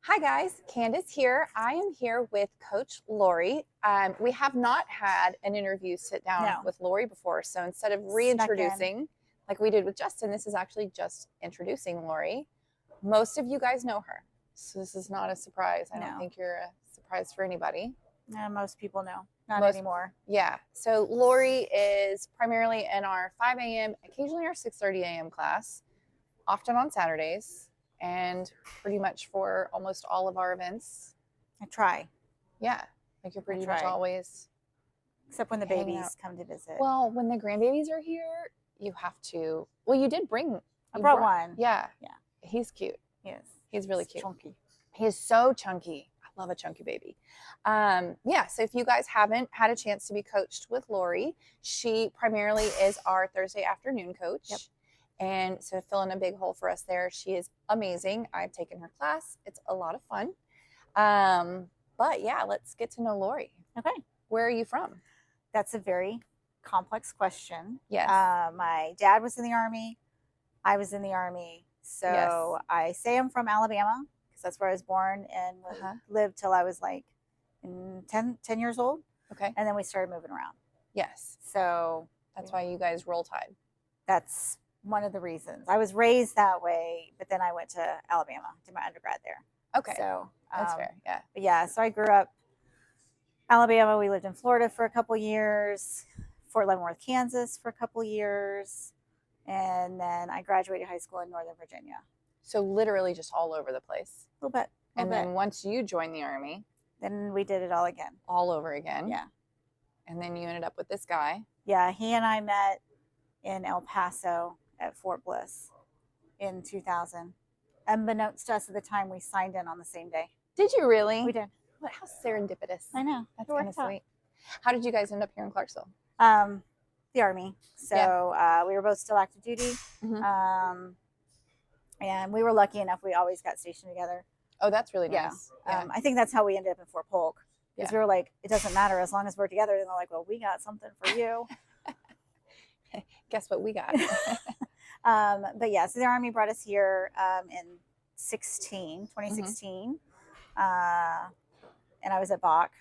Hi guys, Candace here. I am here with Coach Lori. We have not had an interview sit down No. with Lori before, so instead of Snuck in. reintroducing like we did with Justin, this is actually just introducing Lori. Most of you guys know her, so this is not a surprise. I don't No. think you're a surprise for anybody. Most people know. Not Most- anymore. Yeah, so Lori is primarily in our 5 a.m., occasionally our 6:30 a.m. class, often on Saturdays, and pretty much for almost all of our events. I try, Yeah, like you're pretty much try. always. except when the Hanging babies out. come to visit. Well, when the grandbabies are here, you have to. Well, you did bring. I you brought one. Yeah. Yeah. He's cute. Yes. He's really It's cute. chunky. He is so chunky. I love a chunky baby. Yeah, so if you guys haven't had a chance to be coached with Lori, she primarily is our Thursday afternoon coach. Yep. And so filling a big hole for us there. She is amazing. I've taken her class. It's a lot of fun. But yeah, let's get to know Lori. Okay. Where are you from? That's a very complex question. Yes. My dad was in the Army. I was in the Army. So Yes. I say I'm from Alabama because that's where I was born and lived till I was like 10 years old. Okay. And then we started moving around. Yes. So That's why you guys roll tide. that's one of the reasons. I was raised that way, but then I went to Alabama, did my undergrad there. Okay. So That's fair. Yeah. But yeah, so I grew up Alabama. We lived in Florida for a couple years, Fort Leavenworth, Kansas for a couple years, and then I graduated high school in Northern Virginia. So literally just all over the place. A little bit. And then once you joined the Army, then we did it all again. all over again. Yeah. And then you ended up with this guy. Yeah, he and I met in El Paso at Fort Bliss in 2000. Unbeknownst to us at the time, we signed in on the same day. Did you really? We did. What? How serendipitous. I know. That's It worked kind of out. sweet. How did you guys end up here in Clarksville? The Army. So we were both still active duty. Mhm. And we were lucky enough, we always got stationed together. Oh, that's really Yeah. nice. Yeah. I think that's how we ended up in Fort Polk. Because Yeah. we were like, it doesn't matter as long as we're together. And they're like, well, we got something for you. Guess what we got? But yeah, so the Army brought us here in 2016. And I was at Bach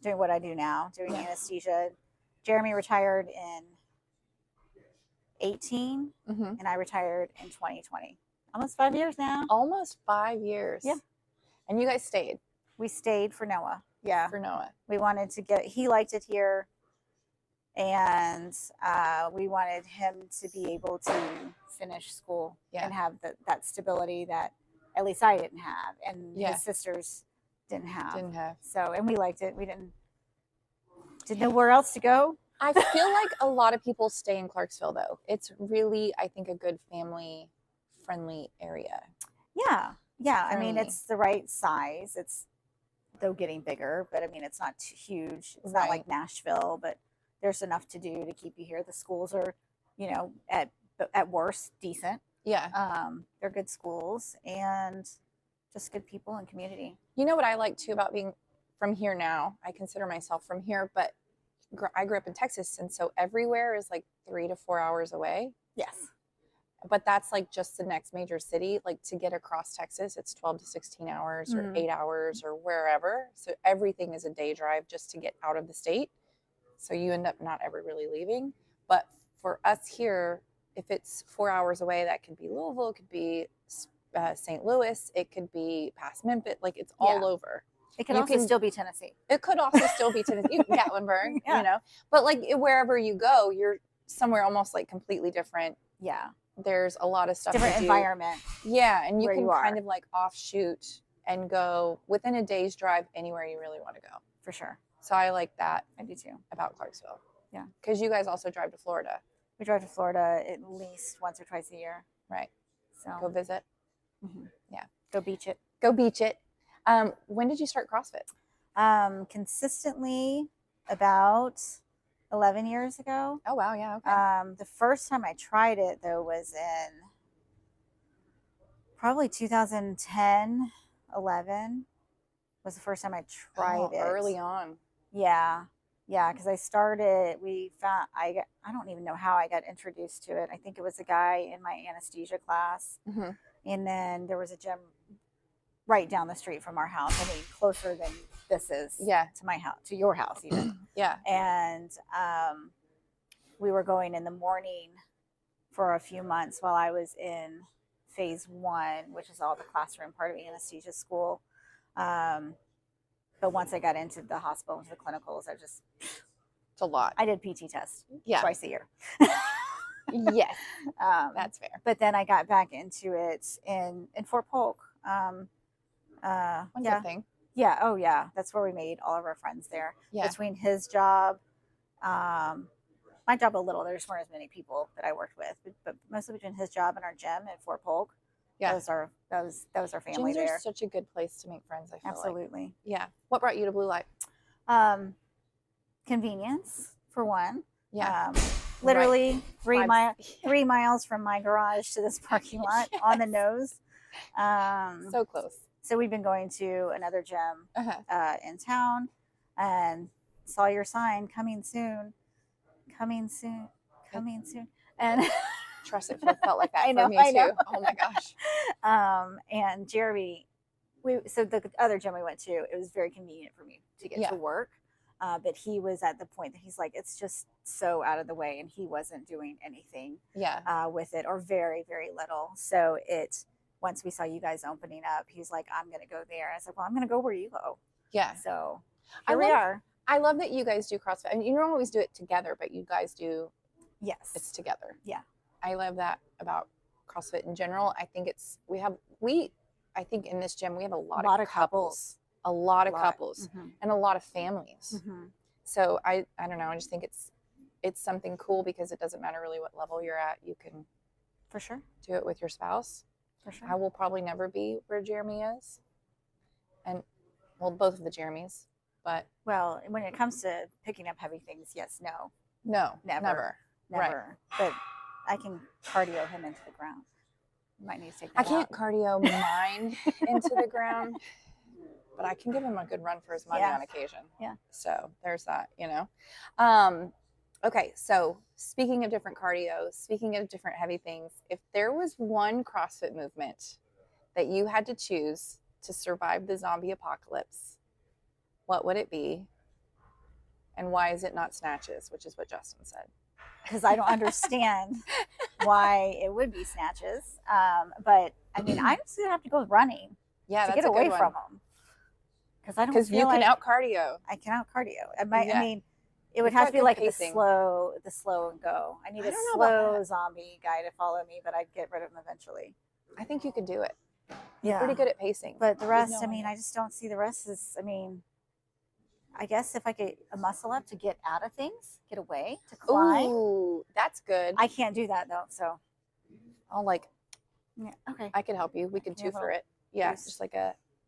doing what I do now, doing anesthesia. Jeremy retired in 18 Mm-hmm. and I retired in 2020. Almost 5 years now. Almost 5 years. Yeah. And you guys stayed We stayed for Noah. Yeah. for Noah. We wanted to he liked it here. And we wanted him to be able to finish school and have that stability that at least I didn't have. And his sisters didn't have. So, and we liked it. We didn't know where else to go. I feel like a lot of people stay in Clarksville, though. It's really, I think, a good family-friendly area. Yeah. Yeah. I mean, me. it's the right size. It's, though, getting bigger, but I mean, it's not too huge. It's not like Nashville, but there's enough to do to keep you here. The schools are, at worst, decent. Yeah. They're good schools and just good people and community. You know what I like, too, about being from here now? I consider myself from here, but I grew up in Texas, and so everywhere is like 3 to 4 hours away. Yes. But that's like just the next major city. Like to get across Texas, it's 12 to 16 hours or 8 hours or wherever. So everything is a day drive just to get out of the state. So you end up not ever really leaving. But for us here, if it's 4 hours away, that could be Louisville, it could be St. Louis, it could be past Memphis. Like it's all over. It can also still be Tennessee. It could also still be Tennessee, Gatlinburg, But like wherever you go, you're somewhere almost like completely different. Yeah. There's a lot of stuff. Different environment. Yeah, and you can kind of like offshoot and go within a day's drive anywhere you really want to go. For sure. So I like that. I do too. About Clarksville. Yeah. Because you guys also drive to Florida. We drive to Florida at least once or twice a year. Right. So go visit. Mm-hmm. Yeah. Go beach it. Go beach it. When did you start CrossFit? Consistently about 11 years ago. Oh, wow. Yeah. Okay. The first time I tried it, though, was in probably 2010, 11 was the first time I tried it. Early on. Yeah. Yeah, because I started, I don't even know how I got introduced to it. I think it was a guy in my anesthesia class. Mm-hmm. And then there was a gym right down the street from our house. I mean, closer than this is to my house, to your house even. And we were going in the morning for a few months while I was in phase 1, which is all the classroom part of anesthesia school. But once I got into the hospital, into the clinicals, it's a lot. I did PT tests twice a year. Yes, that's fair. But then I got back into it in Fort Polk. Good thing. Yeah. Oh, yeah. That's where we made all of our friends there. Yeah. Between his job, my job a little. There just weren't as many people that I worked with, but mostly between his job and our gym at Fort Polk. Yeah. That was our family there. Gyms are such a good place to make friends, I feel Absolutely. like. Yeah. What brought you to Blue Light? Convenience, for one. Yeah. Literally 3 miles from my garage to this parking lot on the nose. So close. So we've been going to another gym in town and saw your sign, coming soon. And trust it felt like that for me too. Oh my gosh. And Jeremy, so the other gym we went to, it was very convenient for me to get to work. But he was at the point that he's like, it's just so out of the way, and he wasn't doing anything with it, or very, very little. So once we saw you guys opening up, he's like, I'm going to go there. I said, well, I'm going to go where you go. Yeah. So here we are. I love that you guys do CrossFit. I mean, you don't always do it together, but you guys do. Yes. It's together. Yeah. I love that about CrossFit in general. I think I think in this gym, we have a lot of couples. A lot of couples and a lot of families. So I don't know. I just think it's something cool because it doesn't matter really what level you're at. You can for sure do it with your spouse. For sure. I will probably never be where Jeremy is. And well, both of the Jeremys, but when it comes to picking up heavy things, yes, no, never. Right. But I can cardio him into the ground. Might need to take that I can't cardio mine into the ground. But I can give him a good run for his money on occasion. Yeah. So there's that, Okay, so speaking of different cardio, speaking of different heavy things, if there was one CrossFit movement that you had to choose to survive the zombie apocalypse, what would it be? And why is it not snatches, which is what Justin said? Because I don't understand why it would be snatches. But I mean, I'm just going to have to go running to get away from them. Because you can out cardio. I can out cardio. I mean, it would have to be like the slow and go. I need a slow zombie guy to follow me, but I'd get rid of him eventually. I think you could do it. Yeah. You're pretty good at pacing. But the rest, I just don't see the rest I guess if I get a muscle up to get out of things, get away, to climb. Ooh, that's good. I can't do that though, so. I'll okay. I can help you. We can two for it. Yeah, it's just like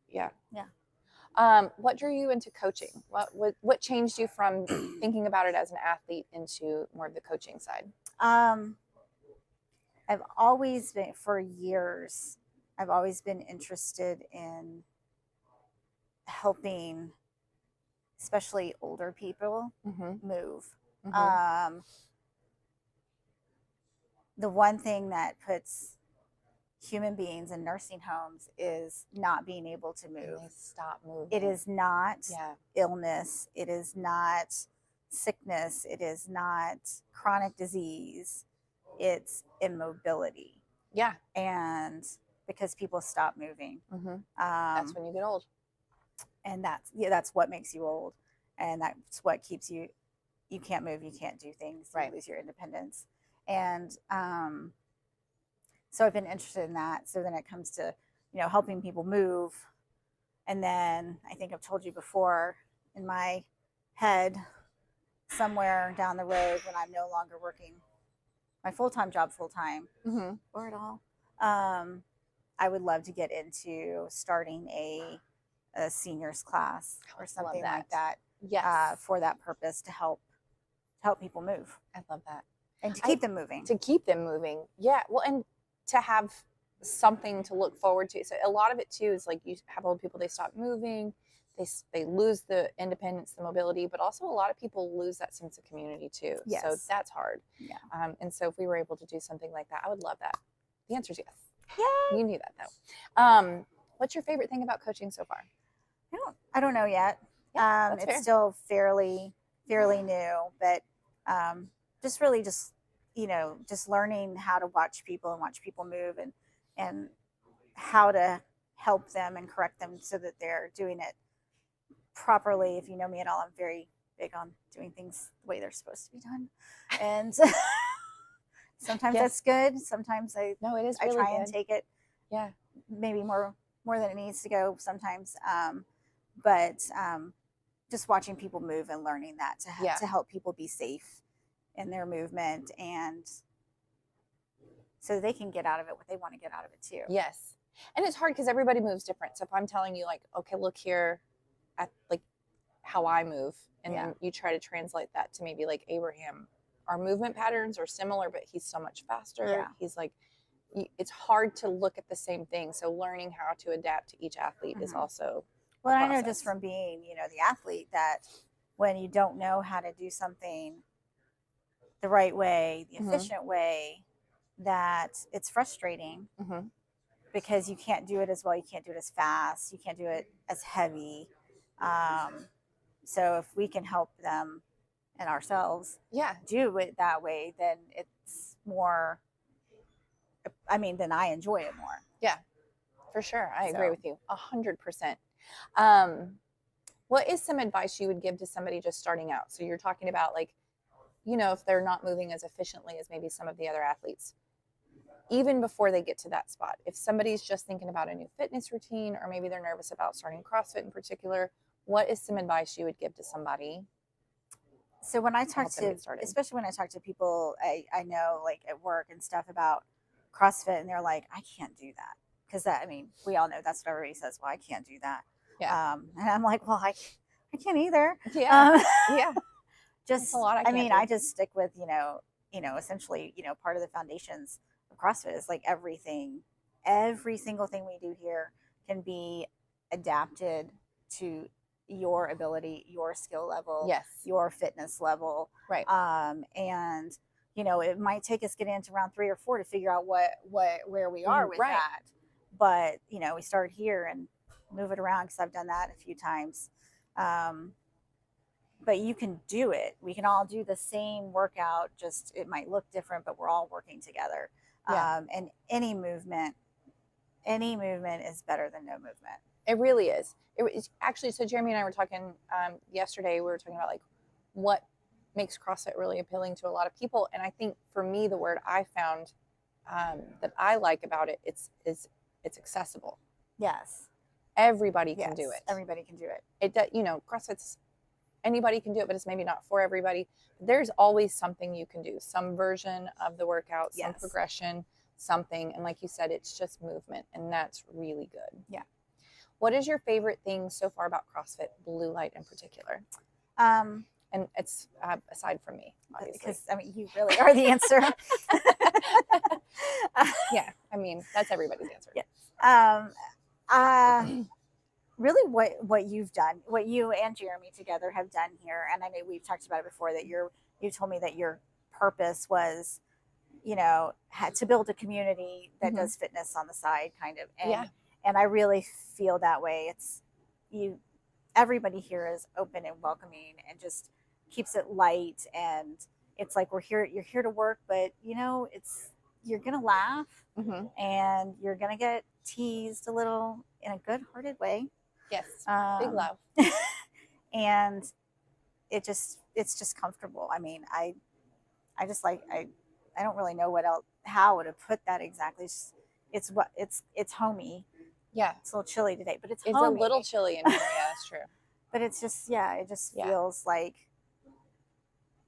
Yeah. What drew you into coaching? What changed you from thinking about it as an athlete into more of the coaching side? I've always been, for years, I've always been interested in helping, especially older people, move. The one thing that puts human beings in nursing homes is not being able to move. They stop moving. It is not illness. It is not sickness. It is not chronic disease. It's immobility. Yeah. And because people stop moving. That's when you get old. And that's what makes you old. And that's what keeps you can't move, you can't do things, you lose your independence. And so I've been interested in that. So then it comes to, helping people move. And then I think I've told you before, in my head, somewhere down the road when I'm no longer working my full-time job or at all, I would love to get into starting a seniors class or something like that. Yes. For that purpose, to help people move. I love that. And to keep them moving. Yeah. Well, and to have something to look forward to. So a lot of it too is like you have old people, they stop moving, they lose the independence, the mobility, but also a lot of people lose that sense of community too. Yes. So that's hard. Yeah. And so if we were able to do something like that, I would love that. The answer is yes. Yeah. You knew that though. What's your favorite thing about coaching so far? I don't know yet. Yeah, that's it's fair. still fairly new, but just really just learning how to watch people and watch people move, and how to help them and correct them so that they're doing it properly. If you know me at all, I'm very big on doing things the way they're supposed to be done, and sometimes Yes. that's good. Sometimes I really try good. and take it Yeah. maybe more than it needs to go sometimes. But just watching people move and learning that to help people be safe in their movement, and so they can get out of it what they want to get out of it too. Yes. And it's hard because everybody moves different. So if I'm telling you like, okay, look here at like how I move, and then you try to translate that to maybe like Abraham, our movement patterns are similar, but he's so much faster. Yeah. He's like, it's hard to look at the same thing. So learning how to adapt to each athlete is also well, I know just from being, the athlete, that when you don't know how to do something the right way, the efficient way, that it's frustrating because you can't do it as well. You can't do it as fast. You can't do it as heavy. So if we can help them and ourselves do it that way, then it's more, then I enjoy it more. Yeah, for sure. I agree with you 100%. What is some advice you would give to somebody just starting out? So you're talking about like, if they're not moving as efficiently as maybe some of the other athletes, even before they get to that spot, if somebody's just thinking about a new fitness routine, or maybe they're nervous about starting CrossFit in particular, what is some advice you would give to somebody? So when I talk to, especially when I talk to people I know like at work and stuff about CrossFit, and they're like, I can't do that. Because we all know that's what everybody says. Well, I can't do that. Yeah. And I'm like, well, I can't either. Yeah. Yeah. Just, I just stick with, essentially, part of the foundations of CrossFit is like every single thing we do here can be adapted to your ability, your skill level, your fitness level. Right. And, it might take us getting into round 3 or 4 to figure out where we are with that. But, we start here and move it around, because I've done that a few times. But you can do it. We can all do the same workout, just it might look different, but we're all working together. And any movement is better than no movement. It really is. It was actually, so Jeremy and I were talking yesterday. We were talking about like what makes CrossFit really appealing to a lot of people. And I think for me, the word I found that I like about it, it's accessible. Yes. Everybody can do it. Everybody can do it. CrossFit's, anybody can do it, but it's maybe not for everybody. There's always something you can do, some version of the workout, some progression, something. And like you said, it's just movement, and that's really good. Yeah. What is your favorite thing so far about CrossFit, blue light in particular? And it's aside from me, obviously. Because, you really are the answer. Yeah, that's everybody's answer. Yeah. Really what you've done, what you and Jeremy together have done here, and I know we've talked about it before, that you told me that your purpose was, to build a community that does fitness on the side, kind of. And I really feel that way. It's everybody here is open and welcoming, and just keeps it light, and it's like you're here to work, but you're gonna laugh, and you're gonna get teased a little in a good-hearted way. Yes, big love. And it's just comfortable. I just like, I don't really know how to put that exactly. It's homey. Yeah, it's a little chilly today, but it's homey. A little chilly in here. Yeah, that's true. But it's just, it just feels like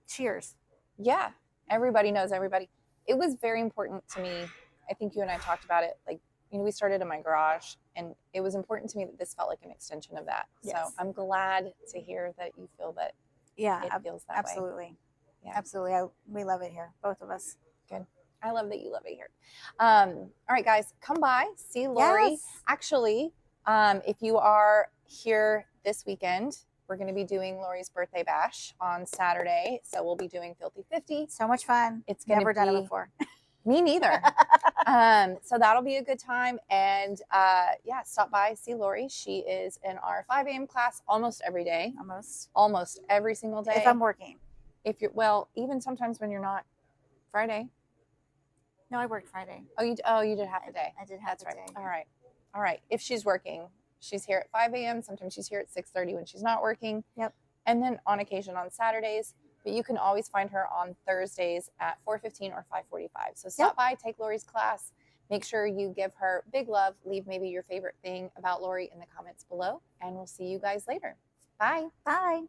cheers. Yeah, everybody knows everybody. It was very important to me. I think you and I talked about it. Like, we started in my garage, and it was important to me that this felt like an extension of that. Yes. So I'm glad to hear that you feel that it feels that way. Yeah, absolutely. We love it here, both of us. Good. I love that you love it here. All right, guys, come by, see Lori. Yes. Actually, if you are here this weekend, we're going to be doing Lori's birthday bash on Saturday. So we'll be doing Filthy 50. So much fun. It's never done it before. Me neither. So that'll be a good time. And yeah, stop by, see Lori. She is in our 5 a.m. class almost every day. Almost every single day. If I'm working. If you're, well, even sometimes when you're not. Friday. No, I worked Friday. Oh, you did half a day. I did half That's a right. day. All right. If she's working, she's here at 5 a.m. Sometimes she's here at 6:30 when she's not working. Yep. And then on occasion on Saturdays. But you can always find her on Thursdays at 4:15 or 5:45. So stop by, take Lori's class. Make sure you give her big love. Leave maybe your favorite thing about Lori in the comments below. And we'll see you guys later. Bye. Bye.